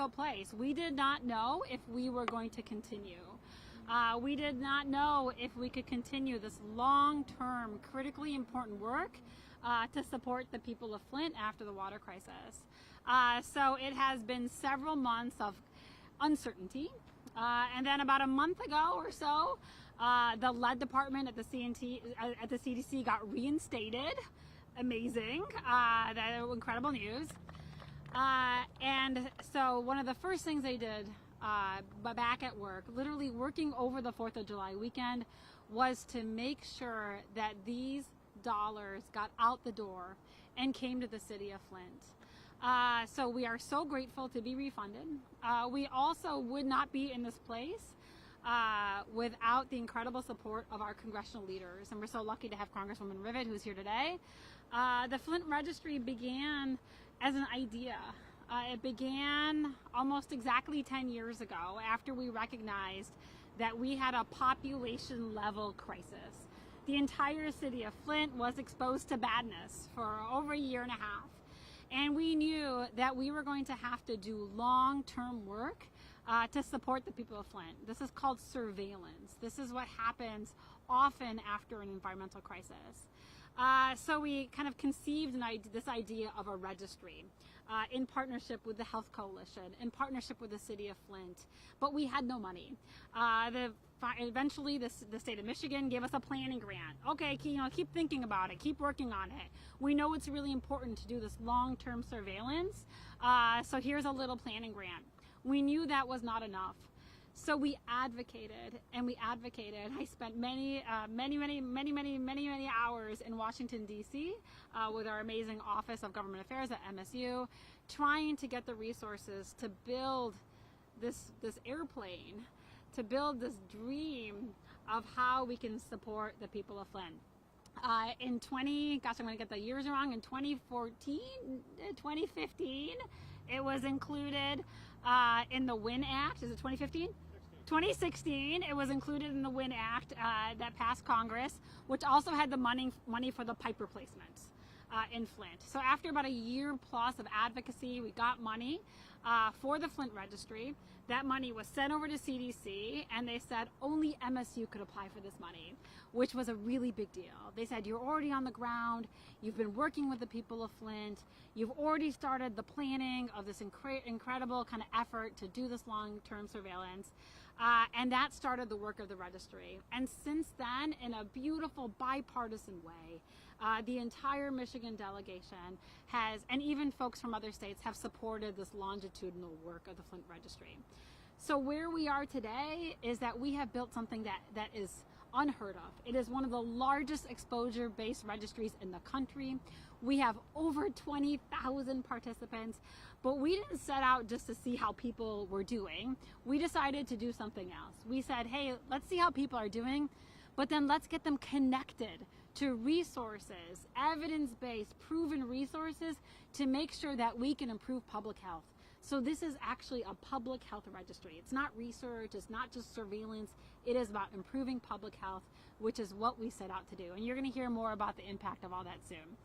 difficult place. We did not know if we were going to continue. We did not know if we could continue this long-term, critically important work to support the people of Flint after the water crisis. So it has been several months of uncertainty. And then about a month ago or so, the lead department at the CDC got reinstated. Amazing. That incredible news. And so one of the first things they did back at work, literally working over the 4th of July weekend, was to make sure that these dollars got out the door and came to the city of Flint. So we are so grateful to be refunded. We also would not be in this place without the incredible support of our congressional leaders. And we're so lucky to have Congresswoman Rivet, who's here today. The Flint Registry began as an idea. It began almost exactly 10 years ago after we recognized that we had a population level crisis. The entire city of Flint was exposed to badness for over a year and a half. And we knew that we were going to have to do long-term work to support the people of Flint. This is called surveillance. This is what happens often after an environmental crisis. So we kind of conceived this idea of a registry in partnership with the Health Coalition, in partnership with the city of Flint, but we had no money. Eventually, the state of Michigan gave us a planning grant. Okay, keep thinking about it, keep working on it. We know it's really important to do this long-term surveillance, so here's a little planning grant. We knew that was not enough. So we advocated and we advocated. I spent many hours in Washington, D.C. With our amazing Office of Government Affairs at MSU, trying to get the resources to build this airplane, to build this dream of how we can support the people of Flint. I'm going to get the years wrong, in 2015, it was included in the WIN Act. Is it 2015? 2016, it was included in the WIN Act that passed Congress, which also had the money for the pipe replacements in Flint. So after about a year plus of advocacy, we got money for the Flint Registry. That money was sent over to CDC, and they said only MSU could apply for this money, which was a really big deal. They said, you're already on the ground, you've been working with the people of Flint, you've already started the planning of this incredible kind of effort to do this long-term surveillance. And that started the work of the registry. And since then, in a beautiful bipartisan way, the entire Michigan delegation has, and even folks from other states, have supported this longitudinal work of the Flint Registry. So where we are today is that we have built something that is unheard of. It is one of the largest exposure-based registries in the country. We have over 20,000 participants, but we didn't set out just to see how people were doing. We decided to do something else. We said, hey, let's see how people are doing, but then let's get them connected to resources, evidence-based, proven resources to make sure that we can improve public health. So this is actually a public health registry. It's not research, it's not just surveillance, it is about improving public health, which is what we set out to do. And you're gonna hear more about the impact of all that soon.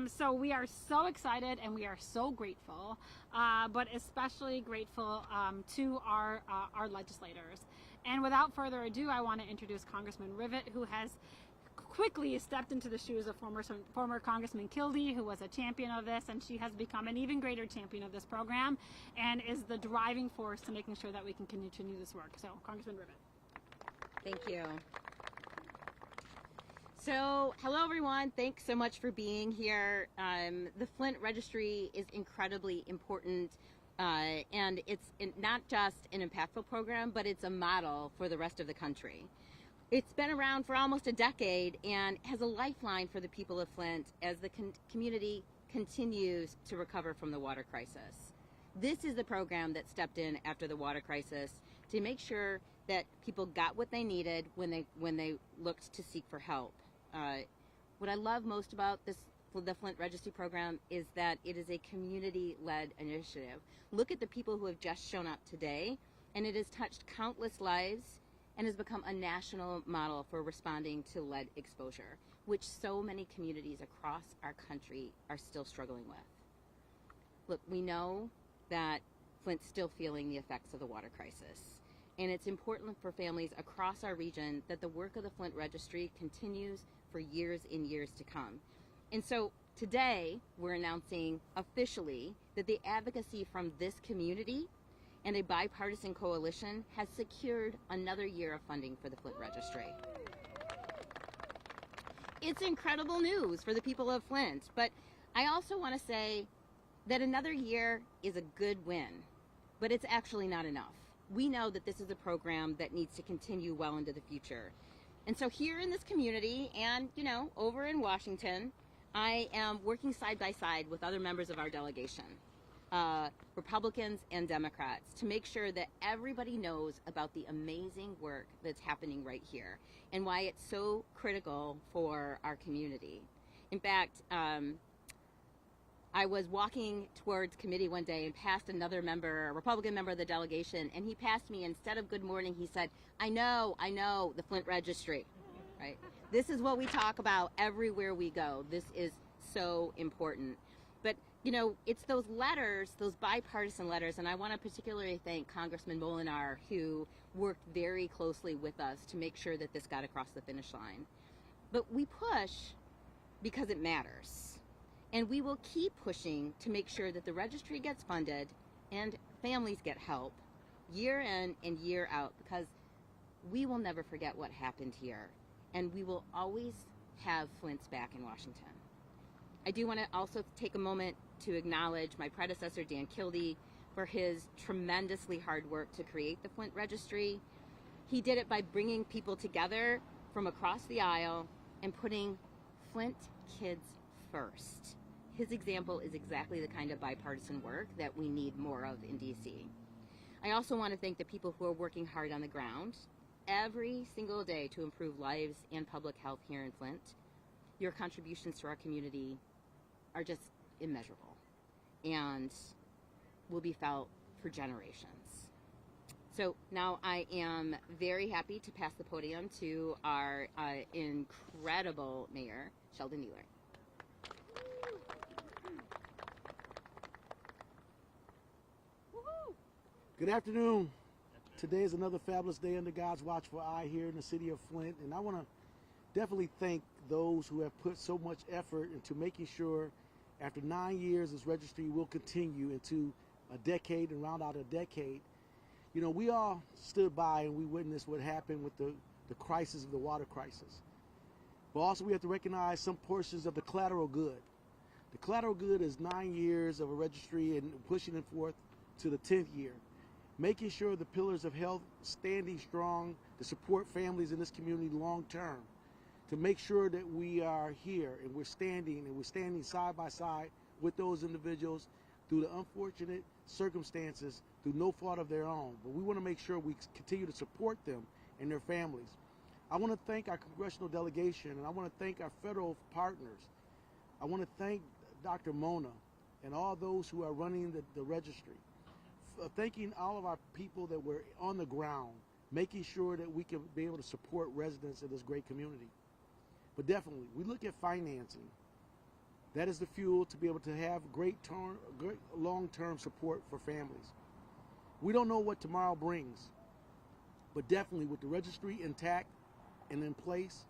So we are so excited and we are so grateful, but especially grateful to our legislators. And without further ado, I wanna introduce Congressman Rivet, who has quickly stepped into the shoes of former Congressman Kildee, who was a champion of this, and she has become an even greater champion of this program and is the driving force to making sure that we can continue this work. So, Congressman Rivet. Thank you. So, hello everyone. Thanks so much for being here. The Flint Registry is incredibly important, and it's not just an impactful program, but it's a model for the rest of the country. It's been around for almost a decade and has a lifeline for the people of Flint as the community continues to recover from the water crisis. This is the program that stepped in after the water crisis to make sure that people got what they needed when they looked to seek for help. What I love most about the Flint Registry program is that it is a community-led initiative. Look at the people who have just shown up today, and it has touched countless lives and has become a national model for responding to lead exposure, which so many communities across our country are still struggling with. Look, we know that Flint's still feeling the effects of the water crisis. And it's important for families across our region that the work of the Flint Registry continues for years and years to come. And so today, we're announcing officially that the advocacy from this community and a bipartisan coalition has secured another year of funding for the Flint Registry. It's incredible news for the people of Flint, but I also want to say that another year is a good win, but it's actually not enough. We know that this is a program that needs to continue well into the future. And so here in this community and, over in Washington, I am working side by side with other members of our delegation, Republicans and Democrats, to make sure that everybody knows about the amazing work that's happening right here and why it's so critical for our community. In fact, I was walking towards committee one day and passed another member, a Republican member of the delegation, and he passed me. Instead of good morning, he said, I know, the Flint Registry, right? This is what we talk about everywhere we go. This is so important. But, it's those letters, those bipartisan letters, and I want to particularly thank Congressman Molinar, who worked very closely with us to make sure that this got across the finish line. But we push because it matters. And we will keep pushing to make sure that the registry gets funded and families get help year in and year out, because we will never forget what happened here. And we will always have Flint's back in Washington. I do want to also take a moment to acknowledge my predecessor, Dan Kildee, for his tremendously hard work to create the Flint Registry. He did it by bringing people together from across the aisle and putting Flint kids first. His example is exactly the kind of bipartisan work that we need more of in DC. I also want to thank the people who are working hard on the ground every single day to improve lives and public health here in Flint. Your contributions to our community are just immeasurable and will be felt for generations. So now I am very happy to pass the podium to our incredible mayor, Sheldon Neeler. Good afternoon. Today is another fabulous day under God's watchful eye here in the city of Flint, and I want to definitely thank those who have put so much effort into making sure after 9 years this registry will continue into a decade and round out a decade. We all stood by and we witnessed what happened with the crisis of the water crisis. But also we have to recognize some portions of the collateral good. The collateral good is 9 years of a registry and pushing it forth to the 10th year. Making sure the pillars of health standing strong to support families in this community long term, to make sure that we are here and we're standing side by side with those individuals through the unfortunate circumstances through no fault of their own. But we want to make sure we continue to support them and their families. I want to thank our congressional delegation, and I want to thank our federal partners. I want to thank Dr. Mona and all those who are running the registry. Thanking all of our people that were on the ground, making sure that we can be able to support residents of this great community. But definitely, we look at financing. That is the fuel to be able to have great long-term support for families. We don't know what tomorrow brings, but definitely with the registry intact and in place,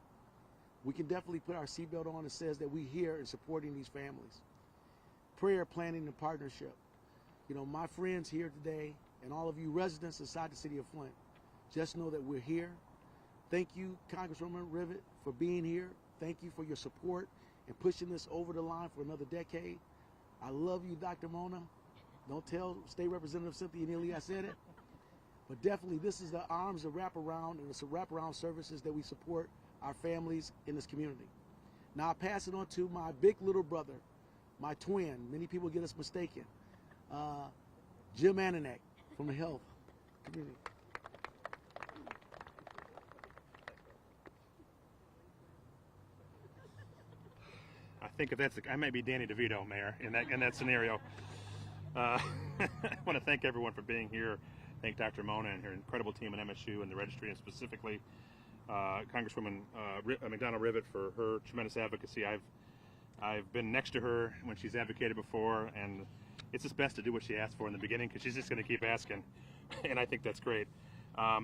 we can definitely put our seatbelt on that says that we're here and supporting these families. Prayer, planning, and partnership. My friends here today and all of you residents inside the city of Flint, just know that we're here. Thank you, Congresswoman Rivet, for being here. Thank you for your support and pushing this over the line for another decade. I love you, Dr. Mona. Don't tell State Representative Cynthia Neely I said it. But definitely, this is the arms of wraparound, and it's a wraparound services that we support our families in this community. Now I pass it on to my big little brother, my twin. Many people get us mistaken. Jim Ananek from the health community. I think if that's I may be Danny DeVito, Mayor, in that scenario. I want to thank everyone for being here. Thank Dr. Mona and her incredible team at MSU and the registry, and specifically Congresswoman McDonald Rivet for her tremendous advocacy. I've been next to her when she's advocated before, and it's just best to do what she asked for in the beginning because she's just going to keep asking, and I think that's great. I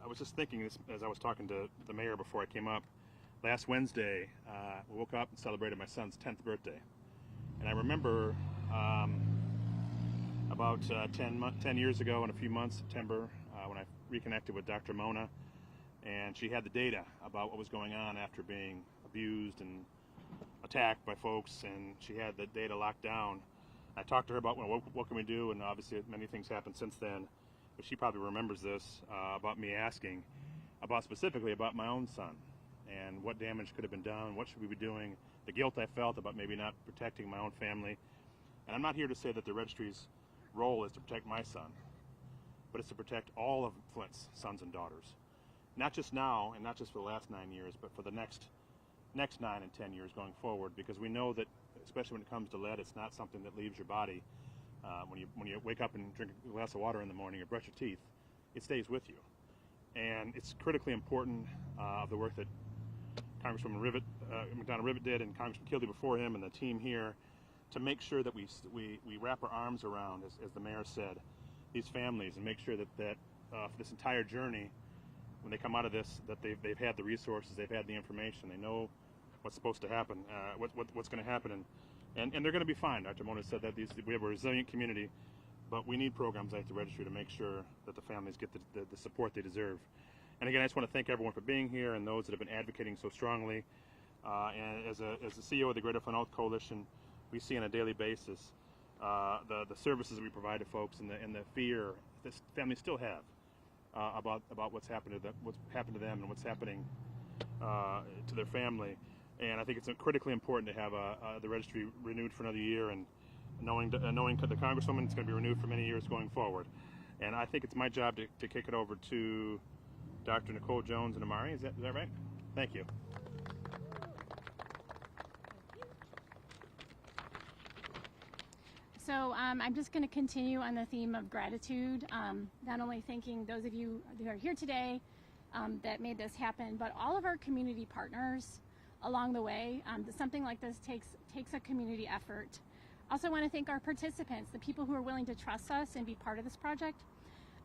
was just thinking this as I was talking to the mayor before I came up. Last Wednesday, we woke up and celebrated my son's 10th birthday, and I remember about 10 years ago in a few months, September, when I reconnected with Dr. Mona, and she had the data about what was going on after being abused and attacked by folks, and she had the data locked down. I talked to her about what can we do, and obviously many things happened since then, but she probably remembers this about me asking specifically about my own son and what damage could have been done, what should we be doing, the guilt I felt about maybe not protecting my own family. And I'm not here to say that the registry's role is to protect my son, but it's to protect all of Flint's sons and daughters. Not just now, and not just for the last 9 years, but for the next 9 and 10 years going forward, because we know that, especially when it comes to lead, it's not something that leaves your body. When you wake up and drink a glass of water in the morning or brush your teeth, it stays with you. And it's critically important of the work that Congresswoman McDonough-Rivet did, and Congressman Kildee before him, and the team here, to make sure that we wrap our arms around, as the mayor said, these families, and make sure that for this entire journey, when they come out of this, that they've had the resources, they've had the information, they know what's supposed to happen, what's going to happen, and they're going to be fine. Dr. Mona said that we have a resilient community, but we need programs like the registry to make sure that the families get the support they deserve. And again, I just want to thank everyone for being here and those that have been advocating so strongly. And as the CEO of the Greater Flint Health Coalition, we see on a daily basis the services that we provide to folks and the fear that families still have about what's happened to them and what's happening to their family. And I think it's critically important to have the registry renewed for another year, and knowing the Congresswoman, it's going to be renewed for many years going forward. And I think it's my job to kick it over to Dr. Nicole Jones and Amari. Is that right? Thank you. So I'm just going to continue on the theme of gratitude, not only thanking those of you who are here today that made this happen, but all of our community partners along the way. Something like this takes a community effort. Also want to thank our participants, the people who are willing to trust us and be part of this project,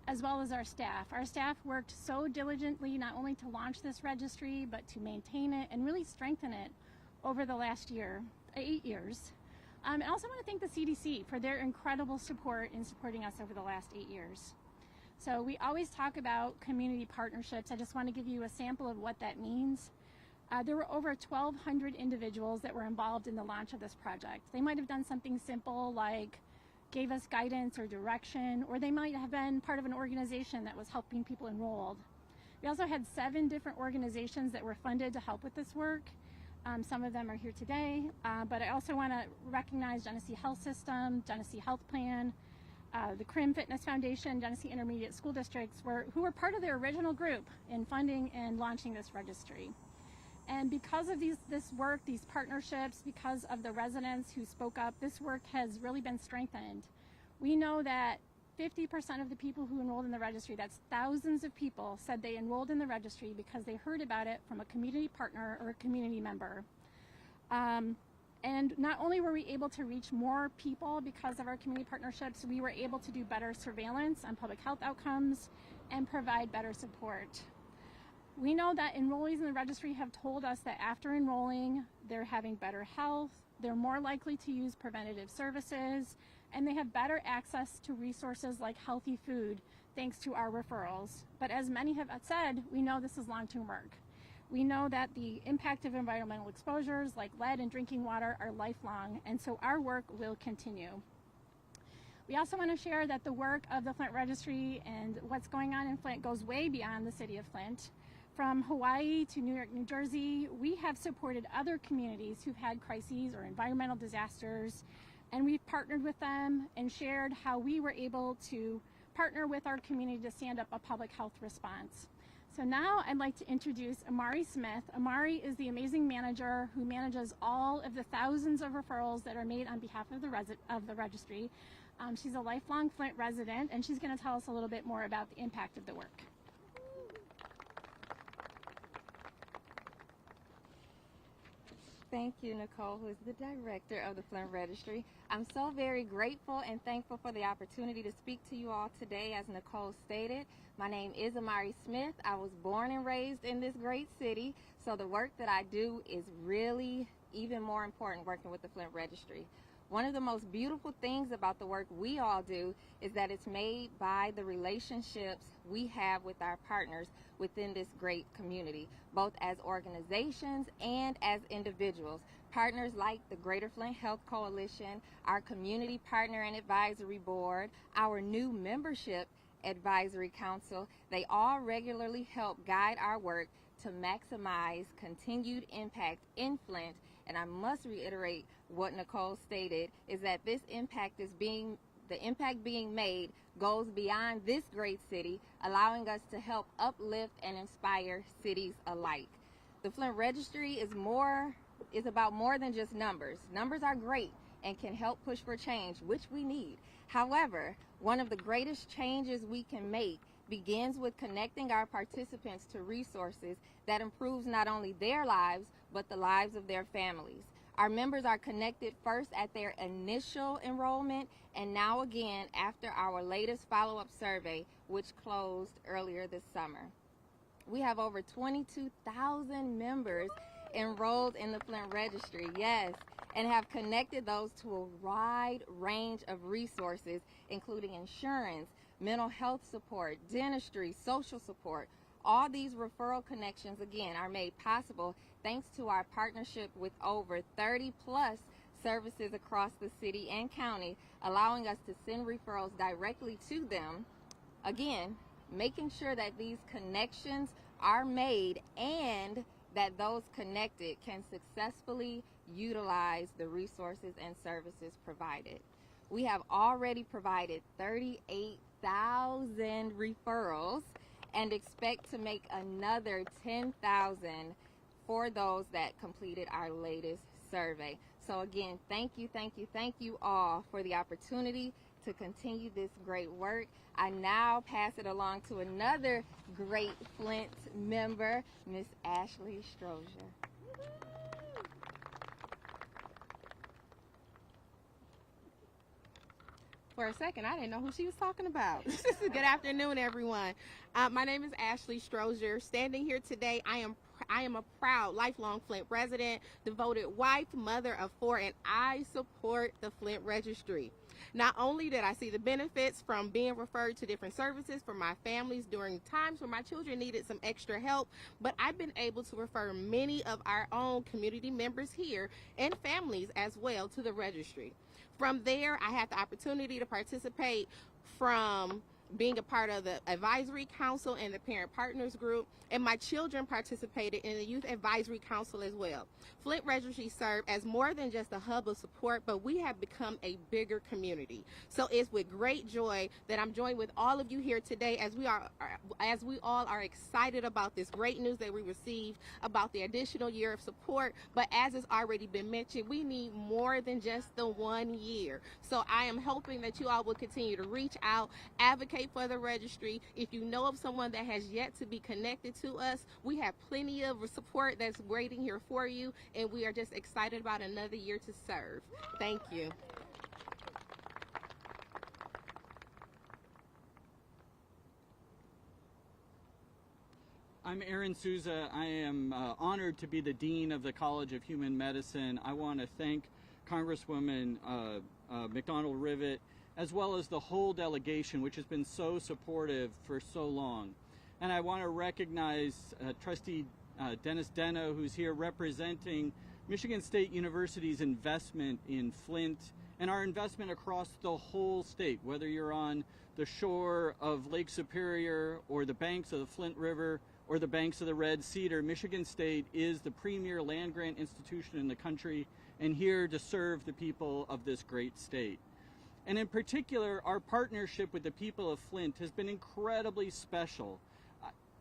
as well as our staff. Our staff worked so diligently not only to launch this registry, but to maintain it and really strengthen it over the last 8 years. And I also want to thank the CDC for their incredible support in supporting us over the last 8 years. So we always talk about community partnerships. I just want to give you a sample of what that means. There were over 1,200 individuals that were involved in the launch of this project. They might have done something simple like gave us guidance or direction, or they might have been part of an organization that was helping people enrolled. We also had 7 different organizations that were funded to help with this work. Some of them are here today, but I also want to recognize Genesee Health System, Genesee Health Plan, the Crim Fitness Foundation, Genesee Intermediate School Districts, who were part of the original group in funding and launching this registry. And because of this work, these partnerships, because of the residents who spoke up, this work has really been strengthened. We know that 50% of the people who enrolled in the registry, that's thousands of people, said they enrolled in the registry because they heard about it from a community partner or a community member. And not only were we able to reach more people because of our community partnerships, we were able to do better surveillance on public health outcomes and provide better support. We know that enrollees in the registry have told us that after enrolling, they're having better health, they're more likely to use preventative services, and they have better access to resources like healthy food thanks to our referrals. But as many have said, we know this is long-term work. We know that the impact of environmental exposures like lead and drinking water are lifelong, and so our work will continue. We also want to share that the work of the Flint Registry and what's going on in Flint goes way beyond the city of Flint. From Hawaii to New York, New Jersey, we have supported other communities who've had crises or environmental disasters, and we've partnered with them and shared how we were able to partner with our community to stand up a public health response. So now I'd like to introduce Amari Smith. Amari is the amazing manager who manages all of the thousands of referrals that are made on behalf of the registry. She's a lifelong Flint resident, and she's going to tell us a little bit more about the impact of the work. Thank you, Nicole, who is the director of the Flint Registry. I'm so very grateful and thankful for the opportunity to speak to you all today. As Nicole stated, my name is Amari Smith. I was born and raised in this great city, so the work that I do is really even more important working with the Flint Registry. One of the most beautiful things about the work we all do is that it's made by the relationships we have with our partners within this great community, both as organizations and as individuals. Partners like the Greater Flint Health Coalition, our Community Partner and Advisory Board, our new Membership Advisory Council, they all regularly help guide our work to maximize continued impact in Flint. And I must reiterate what Nicole stated, is that this impact the impact being made goes beyond this great city, allowing us to help uplift and inspire cities alike. The Flint Registry is about more than just numbers. Numbers are great and can help push for change, which we need. However, one of the greatest changes we can make begins with connecting our participants to resources that improves not only their lives, but the lives of their families. Our members are connected first at their initial enrollment and now again after our latest follow-up survey, which closed earlier this summer. We have over 22,000 members enrolled in the Flint Registry, yes, and have connected those to a wide range of resources, including insurance, mental health support, dentistry, social support. All these referral connections, again, are made possible thanks to our partnership with over 30 plus services across the city and county, allowing us to send referrals directly to them. Again, making sure that these connections are made and that those connected can successfully utilize the resources and services provided. We have already provided 38,000 referrals and expect to make another 10,000 for those that completed our latest survey. So again, thank you all for the opportunity to continue this great work. I now pass it along to another great Flint member, Miss Ashley Strozier. For a second, I didn't know who she was talking about. Good afternoon, everyone. My name is Ashley Strozier. Standing here today, I am a proud lifelong Flint resident, devoted wife, mother of 4, and I support the Flint Registry. Not only did I see the benefits from being referred to different services for my families during times when my children needed some extra help, but I've been able to refer many of our own community members here and families as well to the registry. From there, I had the opportunity to participate from being a part of the advisory council and the parent partners group, and my children participated in the youth advisory council as well. Flint Registry served as more than just a hub of support, but we have become a bigger community. So it's with great joy that I'm joined with all of you here today as we all are excited about this great news that we received about the additional year of support. But as has already been mentioned, we need more than just the 1 year. So I am hoping that you all will continue to reach out, advocate for the registry. If you know of someone that has yet to be connected to us, we have plenty of support that's waiting here for you, and we are just excited about another year to serve. Thank you. I'm Aaron Souza. I am honored to be the Dean of the College of Human Medicine. I want to thank Congresswoman McDonald-Rivet, as well as the whole delegation, which has been so supportive for so long. And I want to recognize Trustee Dennis Deno, who's here representing Michigan State University's investment in Flint and our investment across the whole state, whether you're on the shore of Lake Superior or the banks of the Flint River or the banks of the Red Cedar. Michigan State is the premier land grant institution in the country and here to serve the people of this great state. And in particular, our partnership with the people of Flint has been incredibly special.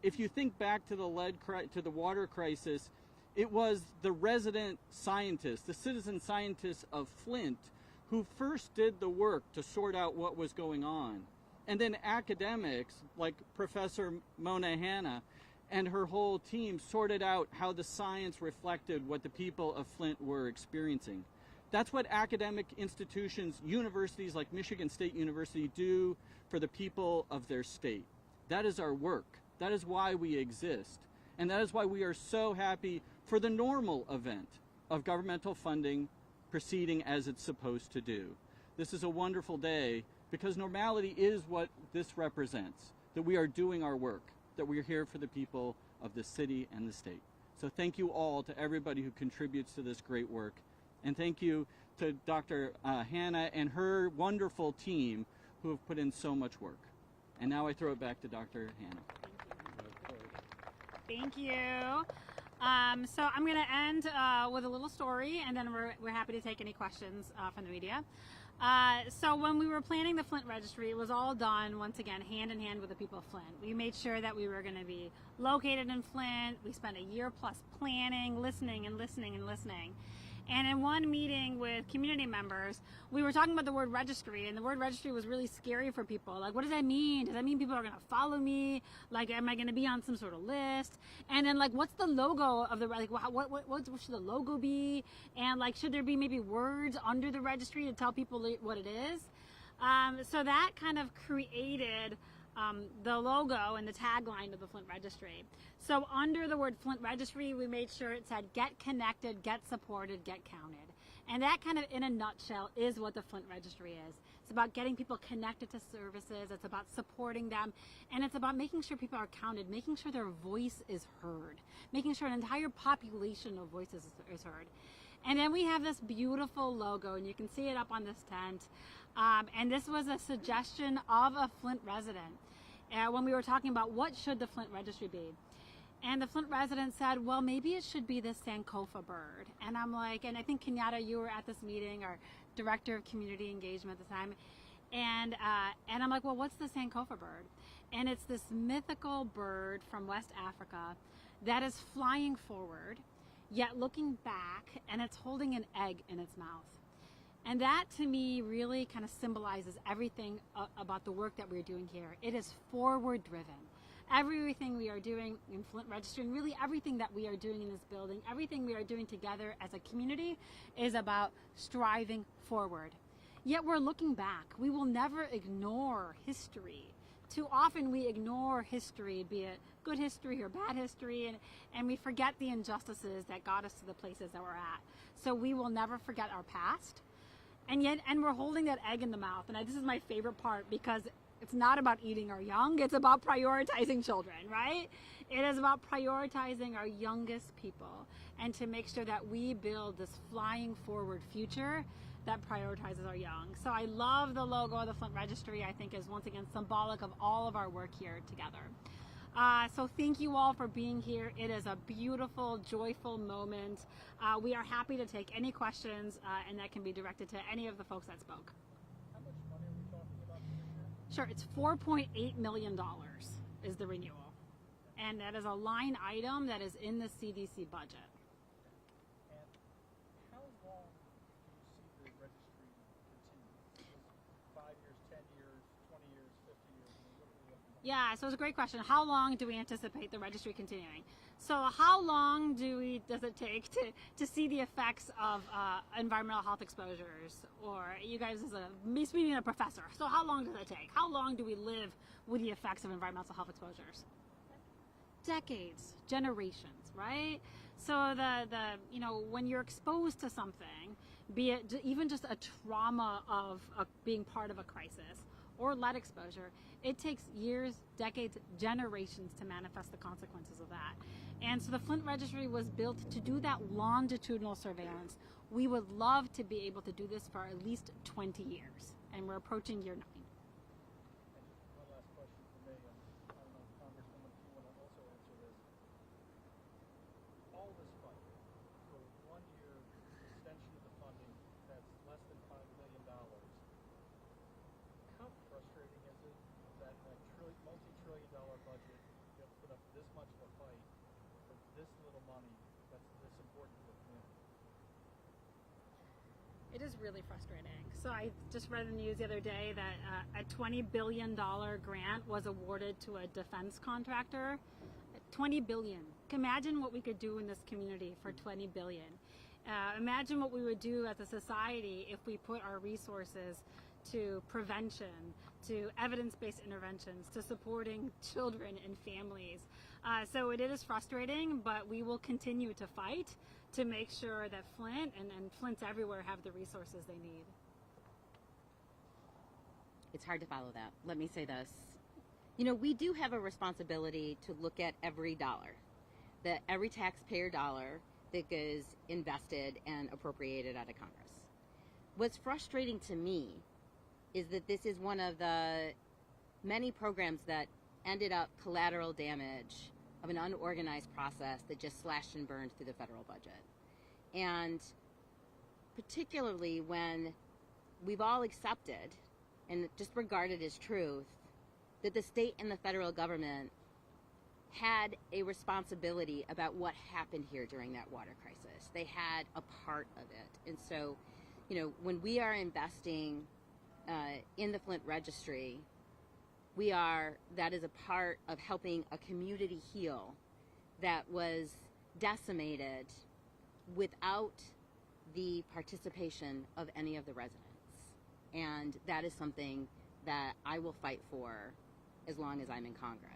If you think back to the water crisis, it was the resident scientists, the citizen scientists of Flint, who first did the work to sort out what was going on. And then academics like Professor Mona Hanna and her whole team sorted out how the science reflected what the people of Flint were experiencing. That's what academic institutions, universities like Michigan State University do for the people of their state. That is our work. That is why we exist. And that is why we are so happy for the normal event of governmental funding proceeding as it's supposed to do. This is a wonderful day because normality is what this represents, that we are doing our work, that we are here for the people of the city and the state. So thank you all to everybody who contributes to this great work. And thank you to Dr. Hannah and her wonderful team who have put in so much work. And now I throw it back to Dr. Hannah. Thank you. So I'm going to end with a little story, and then we're happy to take any questions from the media. So when we were planning the Flint Registry, it was all done, once again, hand in hand with the people of Flint. We made sure that we were going to be located in Flint. We spent a year plus planning, listening and listening and listening. And in one meeting with community members, we were talking about the word registry, and the word registry was really scary for people. Like, what does that mean? Does that mean people are going to follow me? Like, am I going to be on some sort of list? And then, like, what's the logo of the, like, what should the logo be? And, like, should there be maybe words under the registry to tell people what it is? So that kind of created the logo and the tagline of the Flint Registry. So under the word Flint Registry, we made sure it said, get connected, get supported, get counted. And that kind of, in a nutshell, is what the Flint Registry is. It's about getting people connected to services. It's about supporting them. And it's about making sure people are counted, making sure their voice is heard, making sure an entire population of voices is heard. And then we have this beautiful logo, and you can see it up on this tent. And this was a suggestion of a Flint resident when we were talking about what should the Flint Registry be. And the Flint resident said, well, maybe it should be the Sankofa bird. And I'm like, and I think Kenyatta, you were at this meeting, our director of community engagement at the time. And I'm like, well, what's the Sankofa bird? And it's this mythical bird from West Africa that is flying forward, yet looking back, and it's holding an egg in its mouth. And that, to me, really kind of symbolizes everything about the work that we're doing here. It is forward-driven. Everything we are doing in Flint Registry, and really everything that we are doing in this building, everything we are doing together as a community is about striving forward. Yet we're looking back. We will never ignore history. Too often we ignore history, be it good history or bad history, and we forget the injustices that got us to the places that we're at. So we will never forget our past. And we're holding that egg in the mouth. And this is my favorite part, because it's not about eating our young, it's about prioritizing children, right? It is about prioritizing our youngest people, and to make sure that we build this flying forward future that prioritizes our young. So I love the logo of the Flint Registry. I think is once again symbolic of all of our work here together. So thank you all for being here. It is a beautiful, joyful moment. We are happy to take any questions, and that can be directed to any of the folks that spoke. How much money are we talking about for this year? Sure, it's $4.8 million is the renewal. And that is a line item that is in the CDC budget. And how long do you see the registry continue? 5 years, 10 years, 20 years, 50 years? I mean, what are we looking at? Yeah, so it's a great question. How long do we anticipate the registry continuing? So how long does it take to see the effects of environmental health exposures? Or you guys, as me speaking a professor, so how long does it take? How long do we live with the effects of environmental health exposures? Decades, generations, right? So when you're exposed to something, be it even just a trauma of being part of a crisis or lead exposure, it takes years, decades, generations to manifest the consequences of that. And so the Flint Registry was built to do that longitudinal surveillance. We would love to be able to do this for at least 20 years, and we're approaching year 9. And just one last question for me, and I don't know, Congresswoman, if you want to also answer this. All this fight for 1 year extension of the funding that's less than $5 million, how frustrating is it that multi-trillion-dollar budget, you have to put up this much of a fight for this little money that's this important to the community? It is really frustrating. So I just read in the news the other day that a $20 billion grant was awarded to a defense contractor. 20 billion. Imagine what we could do in this community for 20 billion. Imagine what we would do as a society if we put our resources to prevention, to evidence-based interventions, to supporting children and families. So it is frustrating, but we will continue to fight to make sure that Flint and Flints everywhere have the resources they need. It's hard to follow that. Let me say this. You know, we do have a responsibility to look at every dollar, that every taxpayer dollar that goes invested and appropriated out of Congress. What's frustrating to me is that this is one of the many programs that ended up collateral damage of an unorganized process that just slashed and burned through the federal budget. And particularly when we've all accepted and just regarded as truth that the state and the federal government had a responsibility about what happened here during that water crisis. They had a part of it. And so, you know, when we are investing in the Flint Registry, that is a part of helping a community heal that was decimated without the participation of any of the residents. And that is something that I will fight for as long as I'm in Congress.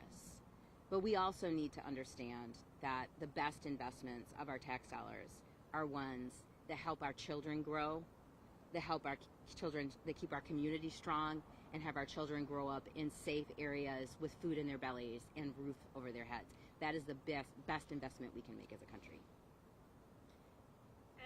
But we also need to understand that the best investments of our tax dollars are ones that help our children grow, that help our children, that keep our community strong, and have our children grow up in safe areas with food in their bellies and roof over their heads. That is the best investment we can make as a country.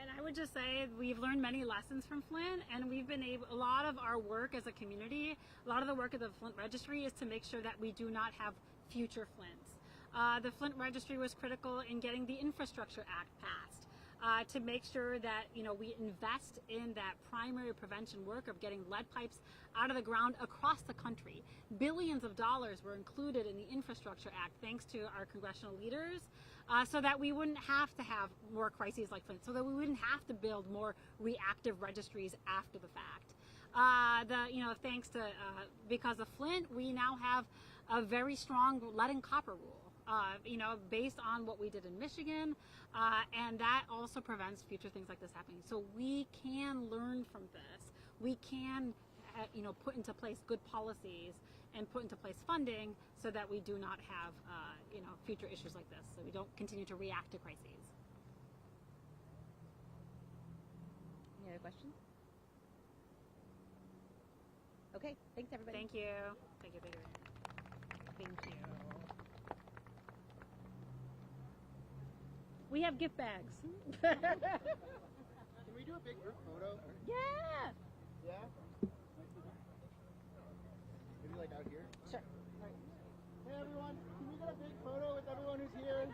And I would just say we've learned many lessons from Flint, and we've been able, a lot of our work as a community, a lot of the work of the Flint Registry is to make sure that we do not have future Flints. The Flint Registry was critical in getting the Infrastructure Act passed, to make sure that, you know, we invest in that primary prevention work of getting lead pipes out of the ground across the country. Billions of dollars were included in the Infrastructure Act thanks to our congressional leaders, so that we wouldn't have to have more crises like Flint, so that we wouldn't have to build more reactive registries after the fact. Thanks to, because of Flint, we now have a very strong lead and copper rule, based on what we did in Michigan, and that also prevents future things like this happening. So we can learn from this. We can, put into place good policies and put into place funding so that we do not have, future issues like this, so we don't continue to react to crises. Any other questions? Okay, thanks everybody. Thank you. Thank you. Thank you. We have gift bags. Can we do a big group photo? Yeah. Yeah? Maybe like out here? Sure. Hey everyone, can we get a big photo with everyone who's here?